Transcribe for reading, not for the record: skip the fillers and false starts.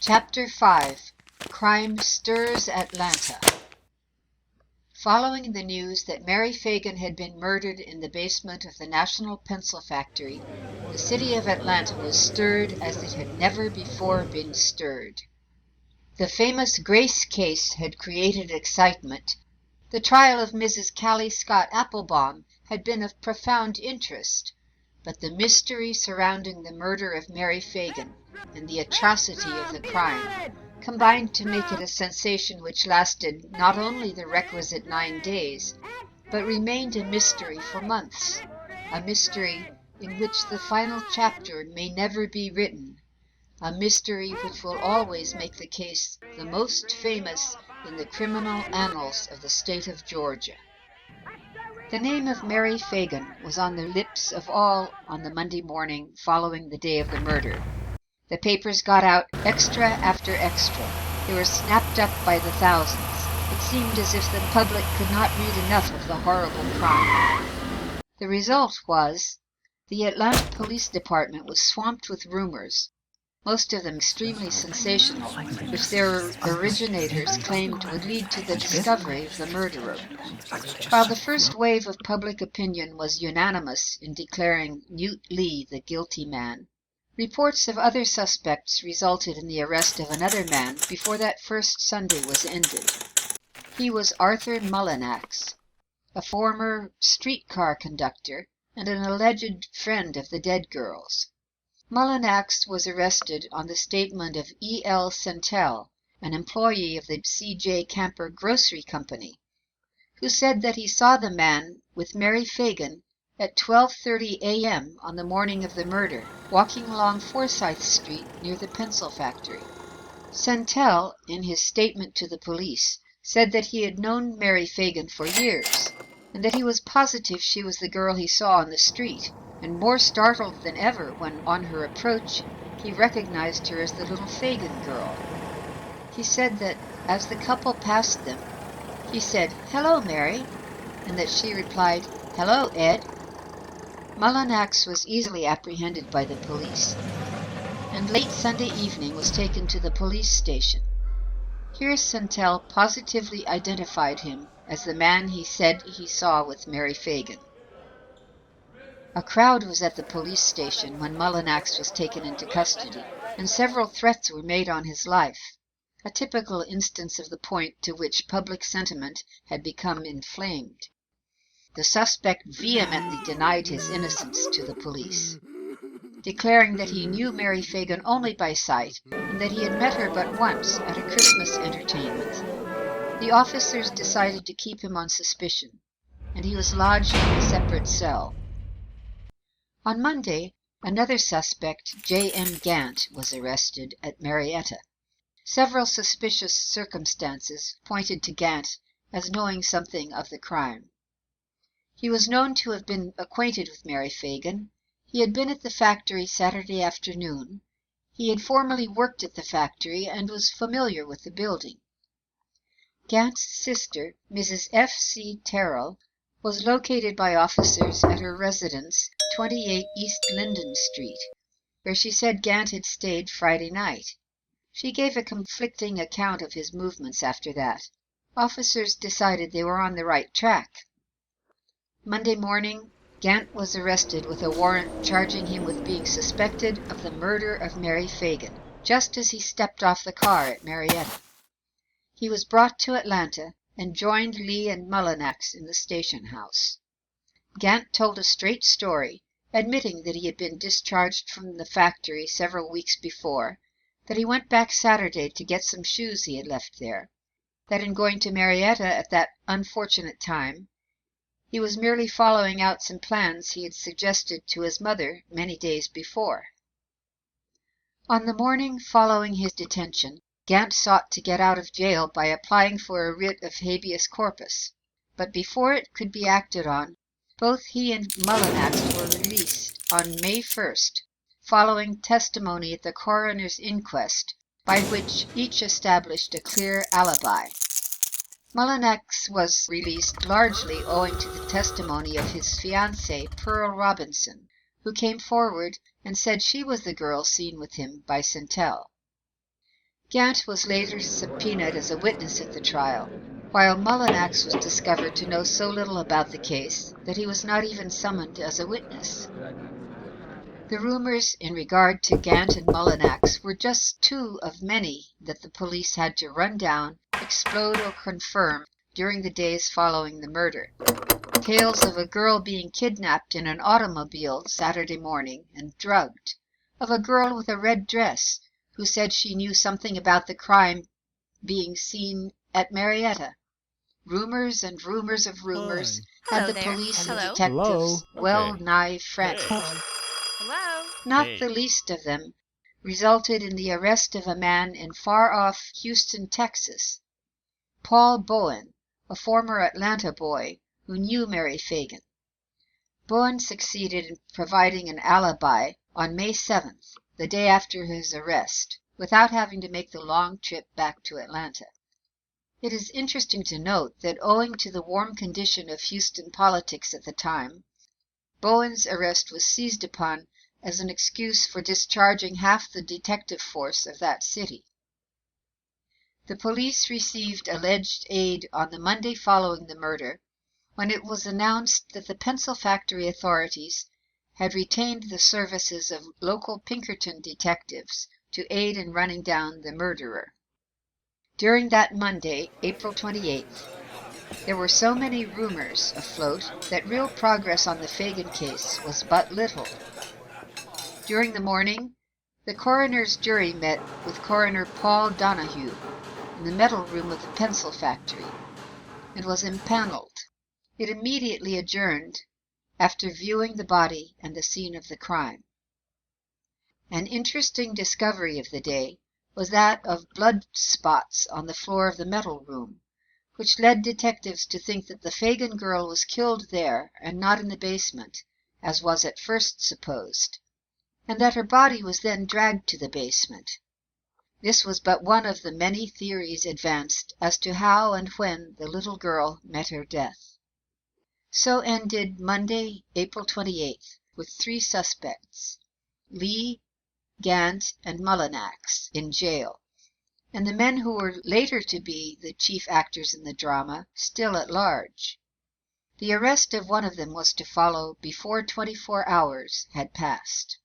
Chapter 5. Crime Stirs Atlanta. Following the news that Mary Fagan had been murdered in the basement of the National Pencil Factory, the city of Atlanta was stirred as it had never before been stirred. The famous Grace case had created excitement. The trial of Mrs. Callie Scott Applebaum had been of profound interest, but the mystery surrounding the murder of Mary Fagan and the atrocity of the crime combined to make it a sensation which lasted not only the requisite 9 days, but remained a mystery for months, a mystery in which the final chapter may never be written, a mystery which will always make the case the most famous in the criminal annals of the state of Georgia. The name of Mary Fagan was on the lips of all on the Monday morning following the day of the murder. The papers got out extra after extra. They were snapped up by the thousands. It seemed as if the public could not read enough of the horrible crime. The result was the Atlanta Police Department was swamped with rumors, most of them extremely sensational, which their originators claimed would lead to the discovery of the murderer. While the first wave of public opinion was unanimous in declaring Newt Lee the guilty man, reports of other suspects resulted in the arrest of another man before that first Sunday was ended. He was Arthur Mullenax, a former streetcar conductor and an alleged friend of the dead girls. Mullenax was arrested on the statement of E.L. Centel, an employee of the C.J. Camper Grocery Company, who said that he saw the man with Mary Fagan at 12:30 a.m. on the morning of the murder, walking along Forsyth Street near the pencil factory. Centel, in his statement to the police, said that he had known Mary Fagan for years, and that he was positive she was the girl he saw on the street, and more startled than ever when, on her approach, he recognized her as the little Fagan girl. He said that, as the couple passed them, he said, "Hello, Mary," and that she replied, "Hello, Ed." Mullenax was easily apprehended by the police, and late Sunday evening was taken to the police station. Here Centel positively identified him as the man he said he saw with Mary Fagan. A crowd was at the police station when Mullenax was taken into custody, and several threats were made on his life, a typical instance of the point to which public sentiment had become inflamed. The suspect vehemently denied his innocence to the police, declaring that he knew Mary Fagan only by sight and that he had met her but once at a Christmas entertainment. The officers decided to keep him on suspicion, and he was lodged in a separate cell. On Monday, another suspect, J.M. Gant, was arrested at Marietta. Several suspicious circumstances pointed to Gant as knowing something of the crime. He was known to have been acquainted with Mary Fagan. He had been at the factory Saturday afternoon. He had formerly worked at the factory and was familiar with the building. Gant's sister, Mrs. F.C. Terrell, was located by officers at her residence, 28 East Linden Street, where she said Gant had stayed Friday night. She gave a conflicting account of his movements after that. Officers decided they were on the right track. Monday morning, Gant was arrested with a warrant charging him with being suspected of the murder of Mary Fagan, just as he stepped off the car at Marietta. He was brought to Atlanta and joined Lee and Mullenax in the station house. Gant told a straight story, admitting that he had been discharged from the factory several weeks before, that he went back Saturday to get some shoes he had left there, that in going to Marietta at that unfortunate time, he was merely following out some plans he had suggested to his mother many days before. On the morning following his detention, Gant sought to get out of jail by applying for a writ of habeas corpus, but before it could be acted on, both he and Mullenax were released on May 1st, following testimony at the coroner's inquest, by which each established a clear alibi. Mullenax was released largely owing to the testimony of his fiancée, Pearl Robinson, who came forward and said she was the girl seen with him by Centel. Gant was later subpoenaed as a witness at the trial, while Mullenax was discovered to know so little about the case that he was not even summoned as a witness. The rumors in regard to Gant and Mullenax were just two of many that the police had to run down, explode, or confirm during the days following the murder. Tales of a girl being kidnapped in an automobile Saturday morning and drugged, of a girl with a red dress who said she knew something about the crime being seen at Marietta. Rumors and rumors of rumors had the police and detectives well nigh frantic. Hello? Not the least of them resulted in the arrest of a man in far-off Houston, Texas, Paul Bowen, a former Atlanta boy who knew Mary Fagan. Bowen succeeded in providing an alibi on May 7th, the day after his arrest, without having to make the long trip back to Atlanta. It is interesting to note that owing to the warm condition of Houston politics at the time, Bowen's arrest was seized upon as an excuse for discharging half the detective force of that city. The police received alleged aid on the Monday following the murder, when it was announced that the pencil factory authorities had retained the services of local Pinkerton detectives to aid in running down the murderer. During that Monday, April 28th, there were so many rumors afloat that real progress on the Fagan case was but little. During the morning, the coroner's jury met with Coroner Paul Donahue in the metal room of the pencil factory and was impaneled. It immediately adjourned after viewing the body and the scene of the crime. An interesting discovery of the day was that of blood spots on the floor of the metal room, which led detectives to think that the Fagan girl was killed there and not in the basement, as was at first supposed, and that her body was then dragged to the basement. This was but one of the many theories advanced as to how and when the little girl met her death. So ended Monday, April 28th, with 3 suspects, Lee, Gant, and Mullenax, in jail, and the men who were later to be the chief actors in the drama still at large. The arrest of one of them was to follow before 24 hours had passed.